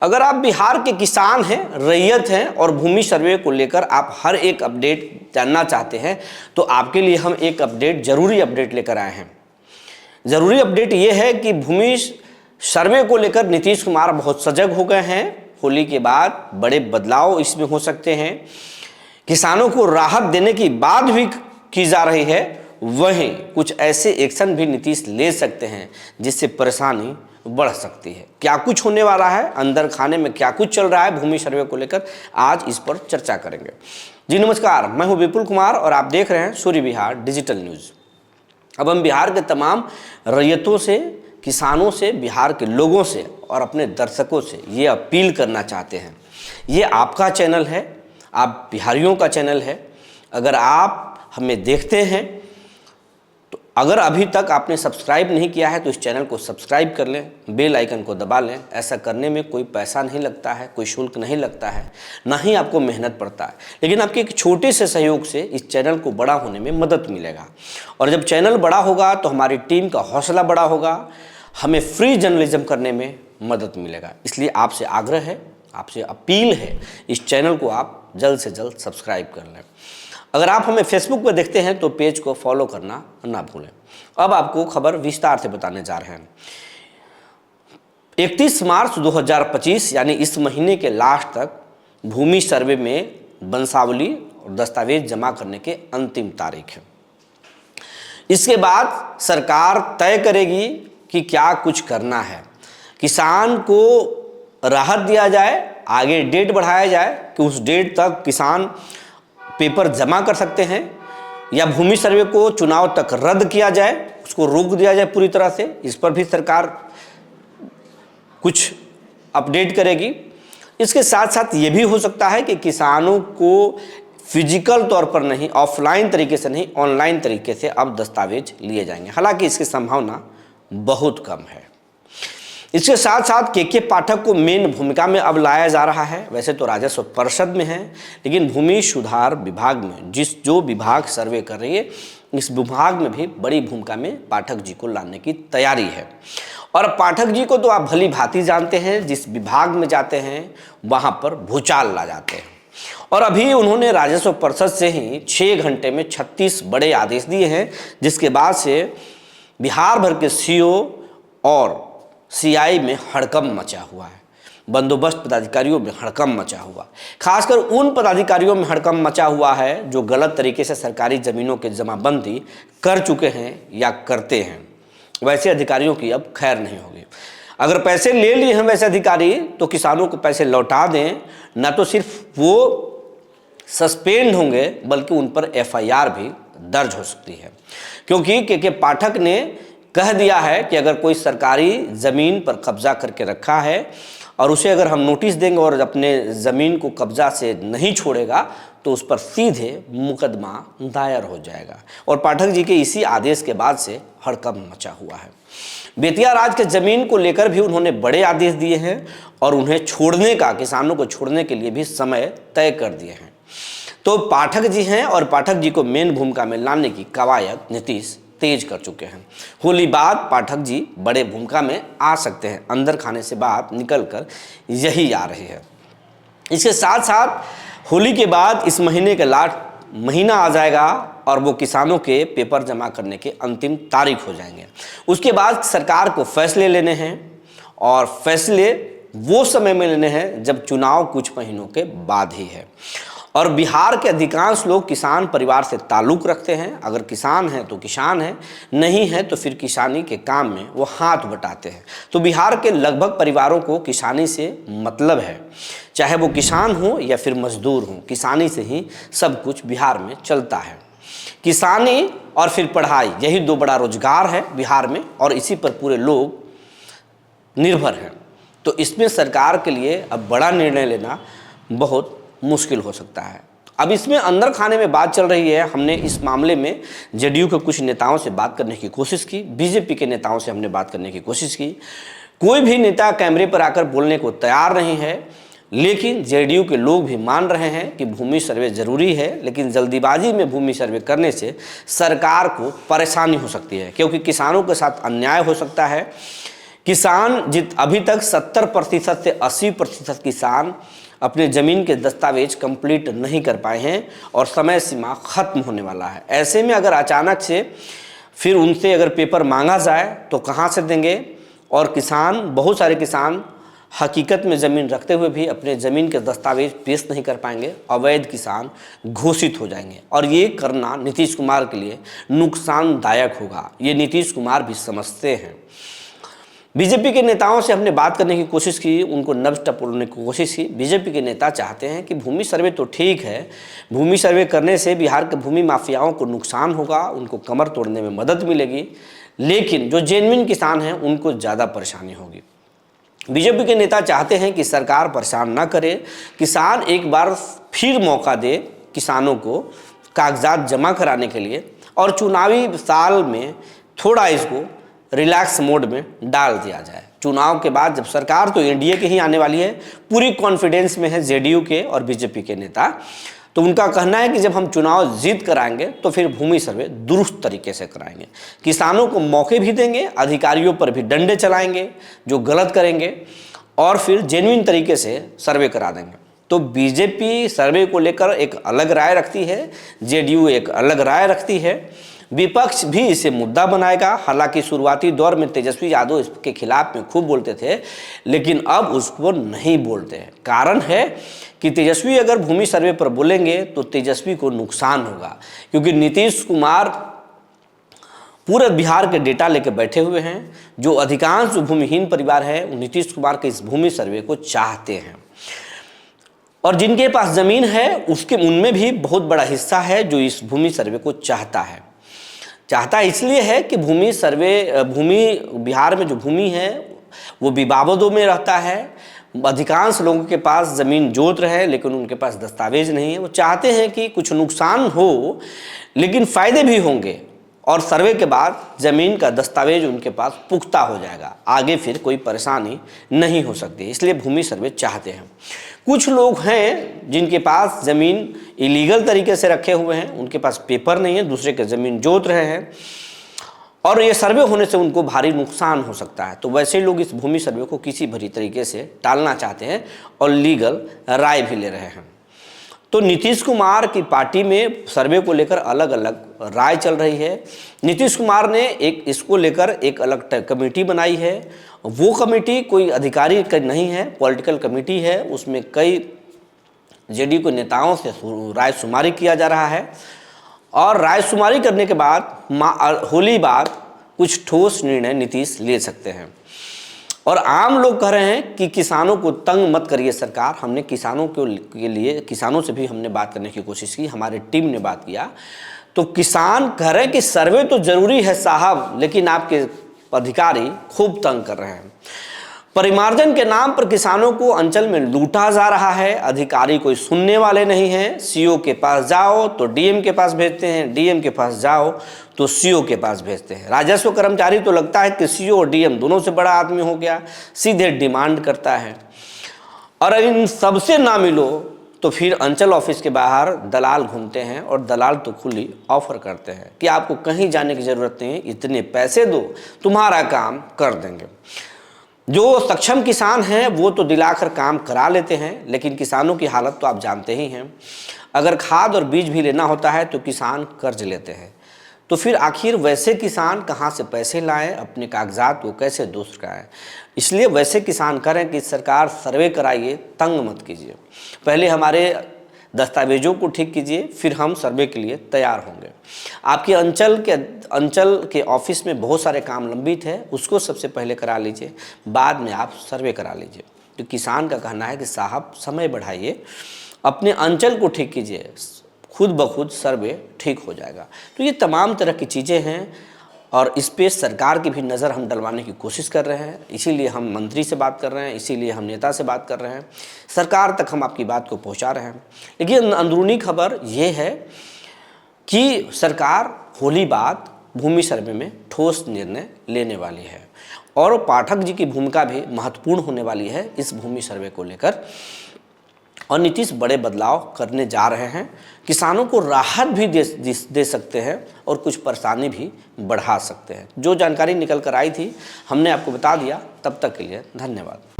अगर आप बिहार के किसान हैं, रैयत हैं और भूमि सर्वे को लेकर आप हर एक अपडेट जानना चाहते हैं तो आपके लिए हम एक ज़रूरी अपडेट लेकर आए हैं। ज़रूरी अपडेट ये है कि भूमि सर्वे को लेकर नीतीश कुमार बहुत सजग हो गए हैं। होली के बाद बड़े बदलाव इसमें हो सकते हैं। किसानों को राहत देने की बात भी की जा रही है, वहीं कुछ ऐसे एक्शन भी नीतीश ले सकते हैं जिससे परेशानी बढ़ सकती है। क्या कुछ होने वाला है, अंदर खाने में क्या कुछ चल रहा है भूमि सर्वे को लेकर, आज इस पर चर्चा करेंगे। जी नमस्कार, मैं हूं विपुल कुमार और आप देख रहे हैं सूर्य बिहार डिजिटल न्यूज़। अब हम बिहार के तमाम रैयतों से, किसानों से, बिहार के लोगों से और अपने दर्शकों से ये अपील करना चाहते हैं। ये आपका चैनल है, आप बिहारियों का चैनल है। अगर आप हमें देखते हैं तो अगर अभी तक आपने सब्सक्राइब नहीं किया है तो इस चैनल को सब्सक्राइब कर लें, बेल आइकन को दबा लें। ऐसा करने में कोई पैसा नहीं लगता है, कोई शुल्क नहीं लगता है, ना ही आपको मेहनत पड़ता है, लेकिन आपके एक छोटे से सहयोग से इस चैनल को बड़ा होने में मदद मिलेगा। और जब चैनल बड़ा होगा तो हमारी टीम का हौसला बड़ा होगा, हमें फ्री जर्नलिज्म करने में मदद मिलेगा। इसलिए आपसे आग्रह है, आपसे अपील है, इस चैनल को आप जल्द से जल्द सब्सक्राइब कर लें। अगर आप हमें फेसबुक पर देखते हैं तो पेज को फॉलो करना ना भूलें। अब आपको खबर विस्तार से बताने जा रहे हैं। 31 मार्च 2025 यानी इस महीने के लास्ट तक भूमि सर्वे में वंशावली और दस्तावेज जमा करने के अंतिम तारीख है। इसके बाद सरकार तय करेगी कि क्या कुछ करना है। किसान को राहत दिया जाए, आगे डेट बढ़ाया जाए कि उस डेट तक किसान पेपर जमा कर सकते हैं, या भूमि सर्वे को चुनाव तक रद्द किया जाए, उसको रोक दिया जाए पूरी तरह से। इस पर भी सरकार कुछ अपडेट करेगी। इसके साथ साथ ये भी हो सकता है कि किसानों को फिजिकल तौर पर नहीं, ऑफलाइन तरीके से नहीं, ऑनलाइन तरीके से अब दस्तावेज लिए जाएंगे। हालांकि इसकी संभावना बहुत कम है। इसके साथ साथ के पाठक को मेन भूमिका में अब लाया जा रहा है। वैसे तो राजस्व परिषद में है, लेकिन भूमि सुधार विभाग में जो विभाग सर्वे कर रही है, इस विभाग में भी बड़ी भूमिका में पाठक जी को लाने की तैयारी है। और पाठक जी को तो आप भली भांति जानते हैं, जिस विभाग में जाते हैं वहाँ पर भूचाल ला जाते हैं। और अभी उन्होंने राजस्व परिषद से ही 6 घंटे में 36 बड़े आदेश दिए हैं, जिसके बाद से बिहार भर के सीओ और सीआई में हड़कंप मचा हुआ है। बंदोबस्त पदाधिकारियों में हड़कंप मचा हुआ, खासकर उन पदाधिकारियों में हड़कंप मचा हुआ है जो गलत तरीके से सरकारी ज़मीनों की जमाबंदी कर चुके हैं या करते हैं। वैसे अधिकारियों की अब खैर नहीं होगी। अगर पैसे ले लिए हैं वैसे अधिकारी तो किसानों को पैसे लौटा दें, ना तो सिर्फ वो सस्पेंड होंगे बल्कि उन पर एफआईआर भी दर्ज हो सकती है। क्योंकि के पाठक ने कह दिया है कि अगर कोई सरकारी ज़मीन पर कब्जा करके रखा है और उसे अगर हम नोटिस देंगे और अपने ज़मीन को कब्जा से नहीं छोड़ेगा तो उस पर सीधे मुकदमा दायर हो जाएगा। और पाठक जी के इसी आदेश के बाद से हड़कंप मचा हुआ है। बेतिया राज के ज़मीन को लेकर भी उन्होंने बड़े आदेश दिए हैं और उन्हें छोड़ने का, किसानों को छोड़ने के लिए भी समय तय कर दिए हैं। तो पाठक जी हैं और पाठक जी को मेन भूमिका में लाने की कवायद नीतीश तेज कर चुके हैं। होली बाद पाठक जी बड़े भूमिका में आ सकते हैं। अंदर खाने से बात निकलकर यही आ रही है। इसके साथ साथ होली के बाद इस महीने के लास्ट महीना आ जाएगा और वो किसानों के पेपर जमा करने के अंतिम तारीख हो जाएंगे। उसके बाद सरकार को फैसले लेने हैं और फैसले वो समय में लेने हैं जब चुनाव कुछ महीनों के बाद ही है। और बिहार के अधिकांश लोग किसान परिवार से ताल्लुक़ रखते हैं। अगर किसान हैं तो किसान हैं, नहीं है तो फिर किसानी के काम में वो हाथ बटाते हैं। तो बिहार के लगभग परिवारों को किसानी से मतलब है, चाहे वो किसान हो या फिर मजदूर हो, किसानी से ही सब कुछ बिहार में चलता है। किसानी और फिर पढ़ाई, यही 2 बड़ा रोजगार है बिहार में और इसी पर पूरे लोग निर्भर हैं। तो इसमें सरकार के लिए अब बड़ा निर्णय लेना बहुत मुश्किल हो सकता है। अब इसमें अंदर खाने में बात चल रही है। हमने इस मामले में जेडीयू के कुछ नेताओं से बात करने की कोशिश की, बीजेपी के नेताओं से हमने बात करने की कोशिश की। कोई भी नेता कैमरे पर आकर बोलने को तैयार नहीं है, लेकिन जेडीयू के लोग भी मान रहे हैं कि भूमि सर्वे ज़रूरी है, लेकिन जल्दीबाजी में भूमि सर्वे करने से सरकार को परेशानी हो सकती है, क्योंकि किसानों के साथ अन्याय हो सकता है। किसान अभी तक 70% से 80% किसान अपने ज़मीन के दस्तावेज कंप्लीट नहीं कर पाए हैं और समय सीमा ख़त्म होने वाला है। ऐसे में अगर अचानक से फिर उनसे अगर पेपर मांगा जाए तो कहाँ से देंगे, और बहुत सारे किसान हकीकत में ज़मीन रखते हुए भी अपने ज़मीन के दस्तावेज पेश नहीं कर पाएंगे, अवैध किसान घोषित हो जाएंगे और ये करना नीतीश कुमार के लिए नुकसानदायक होगा। ये नीतीश कुमार भी समझते हैं। बीजेपी के नेताओं से हमने बात करने की कोशिश की, उनको नब्ज टटोलने की कोशिश की। बीजेपी के नेता चाहते हैं कि भूमि सर्वे तो ठीक है, भूमि सर्वे करने से बिहार के भूमि माफियाओं को नुकसान होगा, उनको कमर तोड़ने में मदद मिलेगी, लेकिन जो जेन्युइन किसान हैं उनको ज़्यादा परेशानी होगी। बीजेपी के नेता चाहते हैं कि सरकार परेशान ना करे, किसान एक बार फिर मौका दे किसानों को कागजात जमा कराने के लिए और चुनावी साल में थोड़ा इसको रिलैक्स मोड में डाल दिया जाए। चुनाव के बाद जब सरकार तो एनडीए की ही आने वाली है, पूरी कॉन्फिडेंस में है जेडीयू के और बीजेपी के नेता, तो उनका कहना है कि जब हम चुनाव जीत कराएंगे तो फिर भूमि सर्वे दुरुस्त तरीके से कराएंगे, किसानों को मौके भी देंगे, अधिकारियों पर भी डंडे चलाएंगे जो गलत करेंगे और फिर जेन्युइन तरीके से सर्वे करा देंगे। तो बीजेपी सर्वे को लेकर एक अलग राय रखती है, जेडीयू एक अलग राय रखती है, विपक्ष भी इसे मुद्दा बनाएगा। हालांकि शुरुआती दौर में तेजस्वी यादव इसके खिलाफ में खूब बोलते थे, लेकिन अब उसको नहीं बोलते हैं। कारण है कि तेजस्वी अगर भूमि सर्वे पर बोलेंगे तो तेजस्वी को नुकसान होगा, क्योंकि नीतीश कुमार पूरे बिहार के डेटा लेकर बैठे हुए हैं। जो अधिकांश भूमिहीन परिवार है वो नीतीश कुमार के इस भूमि सर्वे को चाहते हैं, और जिनके पास ज़मीन है उनमें भी बहुत बड़ा हिस्सा है जो इस भूमि सर्वे को चाहता इसलिए है कि भूमि बिहार में जो भूमि है वो विवादों में रहता है। अधिकांश लोगों के पास ज़मीन जोत रहे लेकिन उनके पास दस्तावेज नहीं है। वो चाहते हैं कि कुछ नुकसान हो लेकिन फ़ायदे भी होंगे, और सर्वे के बाद ज़मीन का दस्तावेज उनके पास पुख्ता हो जाएगा, आगे फिर कोई परेशानी नहीं हो सकती। इसलिए भूमि सर्वे चाहते हैं। कुछ लोग हैं जिनके पास ज़मीन इलीगल तरीके से रखे हुए हैं, उनके पास पेपर नहीं है, दूसरे के ज़मीन जोत रहे हैं और ये सर्वे होने से उनको भारी नुकसान हो सकता है। तो वैसे लोग इस भूमि सर्वे को किसी भरी तरीके से टालना चाहते हैं और लीगल राय भी ले रहे हैं। तो नीतीश कुमार की पार्टी में सर्वे को लेकर अलग अलग राय चल रही है। नीतीश कुमार ने इसको लेकर एक अलग कमेटी बनाई है। वो कमेटी कोई अधिकारी नहीं है, पॉलिटिकल कमेटी है। उसमें कई जेडीयू के नेताओं से राय शुमारी किया जा रहा है और राय शुमारी करने के बाद होली बाद कुछ ठोस निर्णय नीतीश ले सकते हैं। और आम लोग कह रहे हैं कि किसानों को तंग मत करिए सरकार। हमने किसानों से भी हमने बात करने की कोशिश की, हमारी टीम ने बात किया, तो किसान कह रहे हैं कि सर्वे तो ज़रूरी है साहब, लेकिन आपके अधिकारी खूब तंग कर रहे हैं। परिमार्जन के नाम पर किसानों को अंचल में लूटा जा रहा है, अधिकारी कोई सुनने वाले नहीं हैं। सीओ के पास जाओ तो डीएम के पास भेजते हैं, डीएम के पास जाओ तो सीओ के पास भेजते हैं। राजस्व कर्मचारी तो लगता है कि सीओ और डीएम दोनों से बड़ा आदमी हो गया, सीधे डिमांड करता है। और अगर इन सबसे ना मिलो तो फिर अंचल ऑफिस के बाहर दलाल घूमते हैं और दलाल तो खुली ऑफर करते हैं कि आपको कहीं जाने की ज़रूरत नहीं है, इतने पैसे दो तुम्हारा काम कर देंगे। जो सक्षम किसान हैं वो तो दिलाकर काम करा लेते हैं, लेकिन किसानों की हालत तो आप जानते ही हैं। अगर खाद और बीज भी लेना होता है तो किसान कर्ज लेते हैं, तो फिर आखिर वैसे किसान कहाँ से पैसे लाएं, अपने कागजात को कैसे दुरुस्त कराएं। इसलिए वैसे किसान करें कि सरकार सर्वे कराइए, तंग मत कीजिए, पहले हमारे दस्तावेजों को ठीक कीजिए, फिर हम सर्वे के लिए तैयार होंगे। आपके अंचल के ऑफिस में बहुत सारे काम लंबित है, उसको सबसे पहले करा लीजिए, बाद में आप सर्वे करा लीजिए। तो किसान का कहना है कि साहब समय बढ़ाइए, अपने अंचल को ठीक कीजिए, खुद ब खुद सर्वे ठीक हो जाएगा। तो ये तमाम तरह की चीज़ें हैं और इस पे सरकार की भी नज़र हम डलवाने की कोशिश कर रहे हैं। इसीलिए हम मंत्री से बात कर रहे हैं, इसीलिए हम नेता से बात कर रहे हैं, सरकार तक हम आपकी बात को पहुंचा रहे हैं। लेकिन अंदरूनी खबर ये है कि सरकार होली बाद भूमि सर्वे में ठोस निर्णय लेने वाली है और पाठक जी की भूमिका भी महत्वपूर्ण होने वाली है इस भूमि सर्वे को लेकर। और नीतीश बड़े बदलाव करने जा रहे हैं। किसानों को राहत भी दे सकते हैं और कुछ परेशानी भी बढ़ा सकते हैं। जो जानकारी निकल कर आई थी हमने आपको बता दिया। तब तक के लिए धन्यवाद।